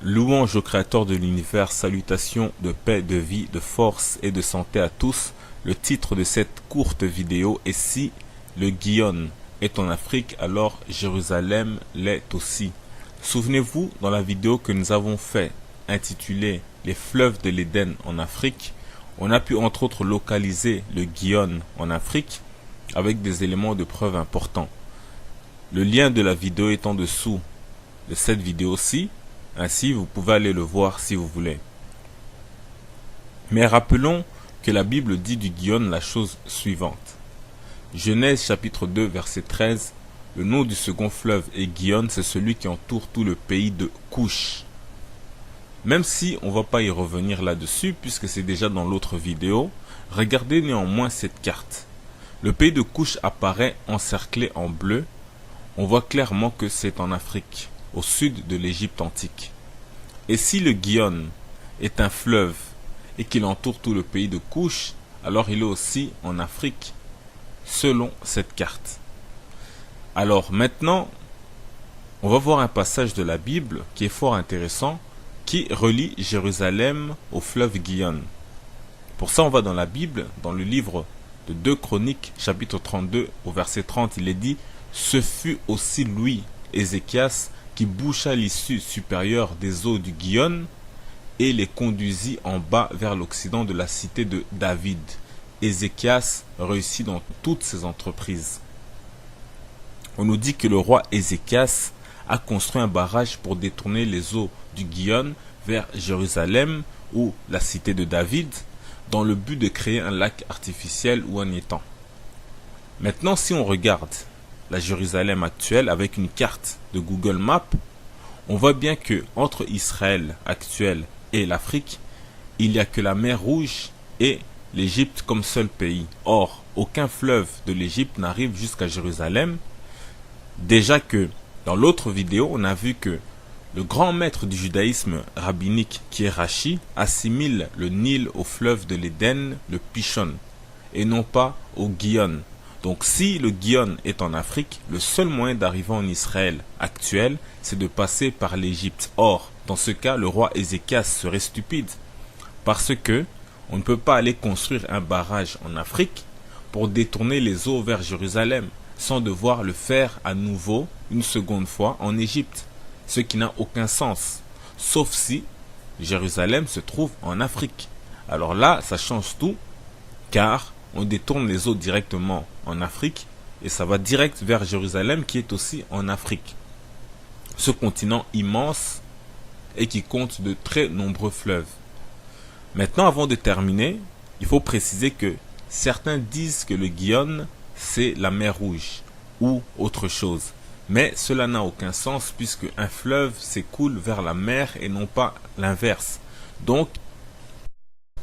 Louange au Créateur de l'univers, salutations de paix, de vie, de force et de santé à tous. Le titre de cette courte vidéo est Si le Guyane est en Afrique, alors Jérusalem l'est aussi. Souvenez-vous, dans la vidéo que nous avons fait intitulée Les fleuves de l'Éden en Afrique, on a pu entre autres localiser le Guyane en Afrique avec des éléments de preuve importants. Le lien de la vidéo est en dessous de cette vidéo-ci. Ainsi, vous pouvez aller le voir si vous voulez. Mais rappelons que la Bible dit du Guyane la chose suivante. Genèse chapitre 2 verset 13. Le nom du second fleuve est Guyane, c'est celui qui entoure tout le pays de Couche. Même si on ne va pas y revenir là-dessus, puisque c'est déjà dans l'autre vidéo, regardez néanmoins cette carte. Le pays de Couche apparaît encerclé en bleu. On voit clairement que c'est en Afrique, au sud de l'Égypte antique. Et si le Guyane est un fleuve et qu'il entoure tout le pays de Couche, alors il est aussi en Afrique, selon cette carte. Alors maintenant, on va voir un passage de la Bible qui est fort intéressant, qui relie Jérusalem au fleuve Guyane. Pour ça, on va dans la Bible, dans le livre de 2 Chroniques, chapitre 32, au verset 30, il est dit « Ce fut aussi lui, Ézéchias, qui boucha l'issue supérieure des eaux du Guyane et les conduisit en bas vers l'occident de la cité de David. » Ézéchias réussit dans toutes ses entreprises. On nous dit que le roi Ézéchias a construit un barrage pour détourner les eaux du Guyane vers Jérusalem ou la cité de David, dans le but de créer un lac artificiel ou un étang. Maintenant, si on regarde la Jérusalem actuelle avec une carte de Google Maps, on voit bien que entre Israël actuel et l'Afrique, il n'y a que la mer Rouge et l'Égypte comme seul pays. Or, aucun fleuve de l'Égypte n'arrive jusqu'à Jérusalem. Déjà que dans l'autre vidéo, on a vu que le grand maître du judaïsme rabbinique qui est Rashi assimile le Nil au fleuve de l'Éden, le Pishon, et non pas au Guyane. Donc si le Guyane est en Afrique, le seul moyen d'arriver en Israël actuel, c'est de passer par l'Égypte. Or, dans ce cas, le roi Ézéchias serait stupide, parce que on ne peut pas aller construire un barrage en Afrique pour détourner les eaux vers Jérusalem, sans devoir le faire à nouveau, une seconde fois, en Égypte, ce qui n'a aucun sens, sauf si Jérusalem se trouve en Afrique. Alors là, ça change tout, car on détourne les eaux directement en Afrique et ça va direct vers Jérusalem qui est aussi en Afrique. Ce continent immense et qui compte de très nombreux fleuves. Maintenant, avant de terminer, il faut préciser que certains disent que le Guyane, c'est la mer Rouge ou autre chose. Mais cela n'a aucun sens puisque un fleuve s'écoule vers la mer et non pas l'inverse. Donc,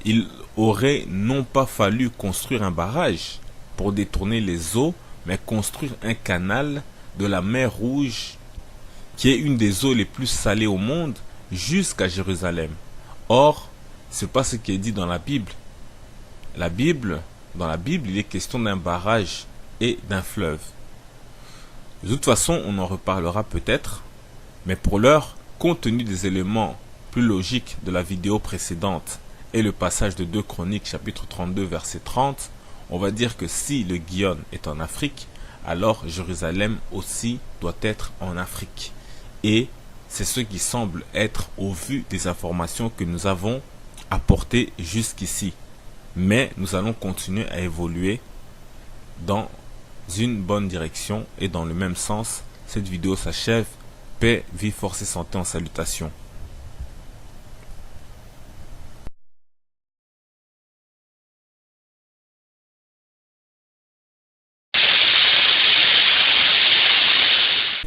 il aurait non pas fallu construire un barrage pour détourner les eaux, mais construire un canal de la mer Rouge, qui est une des eaux les plus salées au monde, jusqu'à Jérusalem. Or, ce n'est pas ce qui est dit dans la Bible. Dans la Bible, il est question d'un barrage et d'un fleuve. De toute façon, on en reparlera peut-être, mais pour l'heure, compte tenu des éléments plus logiques de la vidéo précédente et le passage de 2 Chroniques chapitre 32 verset 30, on va dire que si le Guyane est en Afrique, alors Jérusalem aussi doit être en Afrique. Et c'est ce qui semble être au vu des informations que nous avons apportées jusqu'ici. Mais nous allons continuer à évoluer dans une bonne direction et dans le même sens. Cette vidéo s'achève. Paix, vie, force et santé en salutation.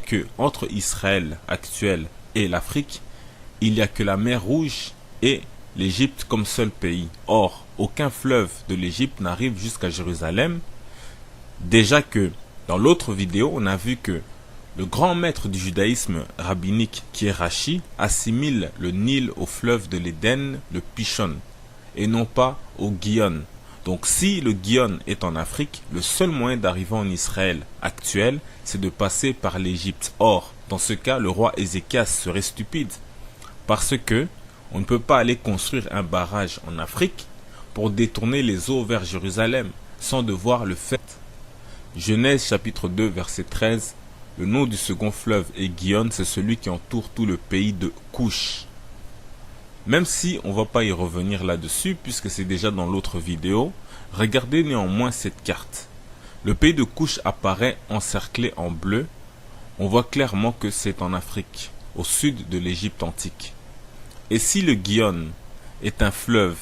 Que entre Israël actuel et l'Afrique, il n'y a que la mer Rouge et l'Égypte comme seul pays. Or, aucun fleuve de l'Égypte n'arrive jusqu'à Jérusalem. Déjà que dans l'autre vidéo, on a vu que le grand maître du judaïsme rabbinique qui est Rashi assimile le Nil au fleuve de l'Éden, le Pishon, et non pas au Guyane. Donc si le Guyane est en Afrique, le seul moyen d'arriver en Israël actuel, c'est de passer par l'Égypte. Or, dans ce cas, le roi Ézéchias serait stupide, Parce que on ne peut pas aller construire un barrage en Afrique pour détourner les eaux vers Jérusalem sans devoir le faire. Genèse chapitre 2 verset 13. Le nom du second fleuve est Gihon, c'est celui qui entoure tout le pays de Couche. Même si on ne va pas y revenir là-dessus puisque c'est déjà dans l'autre vidéo, regardez néanmoins cette carte. Le pays de Couche apparaît encerclé en bleu. On voit clairement que c'est en Afrique, au sud de l'Égypte antique. Et si le Gihon est un fleuve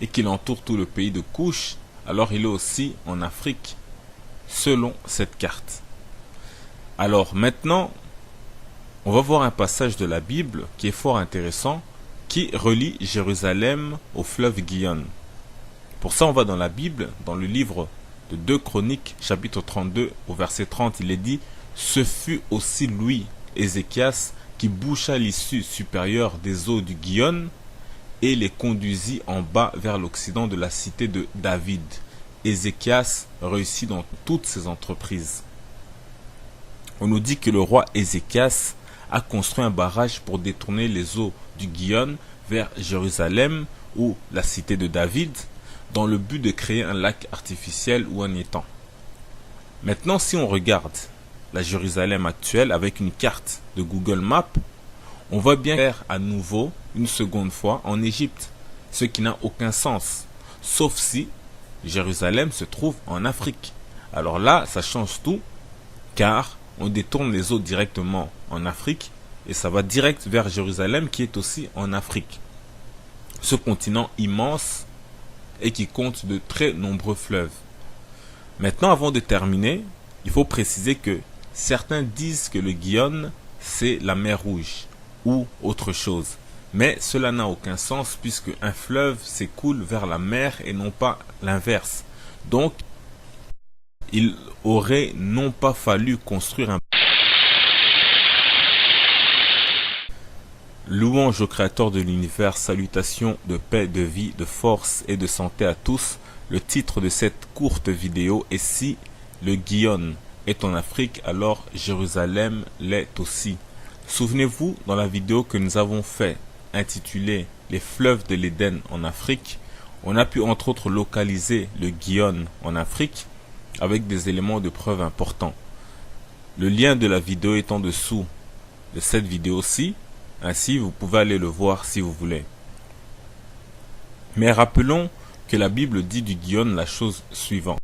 et qu'il entoure tout le pays de Couche, alors il est aussi en Afrique, selon cette carte. Alors maintenant, on va voir un passage de la Bible qui est fort intéressant, qui relie Jérusalem au fleuve Gihon. Pour ça, on va dans la Bible, dans le livre de 2 Chroniques, chapitre 32, au verset 30, il est dit « Ce fut aussi lui, Ézéchias, qui boucha l'issue supérieure des eaux du Gihon et les conduisit en bas vers l'occident de la cité de David. » Ézéchias réussit dans toutes ses entreprises. On nous dit que le roi Ézéchias a construit un barrage pour détourner les eaux du Gihon vers Jérusalem ou la cité de David, dans le but de créer un lac artificiel ou un étang. Maintenant, si on regarde la Jérusalem actuelle avec une carte de Google Maps, on voit bien faire à nouveau, une seconde fois, en Égypte, ce qui n'a aucun sens, sauf si Jérusalem se trouve en Afrique. Alors là, ça change tout, car on détourne les eaux directement en Afrique, et ça va direct vers Jérusalem qui est aussi en Afrique. Ce continent immense et qui compte de très nombreux fleuves. Maintenant, avant de terminer, il faut préciser que certains disent que le Gihon, c'est la mer Rouge ou autre chose. Mais cela n'a aucun sens puisque un fleuve s'écoule vers la mer et non pas l'inverse. Donc, il aurait non pas fallu construire un... Louange au Créateur de l'univers, salutations de paix, de vie, de force et de santé à tous. Le titre de cette courte vidéo est « Si le Gihon est en Afrique, alors Jérusalem l'est aussi ». Souvenez-vous, dans la vidéo que nous avons fait intitulée « Les fleuves de l'Éden en Afrique », on a pu entre autres localiser le Gihon en Afrique avec des éléments de preuve importants. Le lien de la vidéo est en dessous de cette vidéo-ci. Ainsi, vous pouvez aller le voir si vous voulez. Mais rappelons que la Bible dit du Gihon la chose suivante.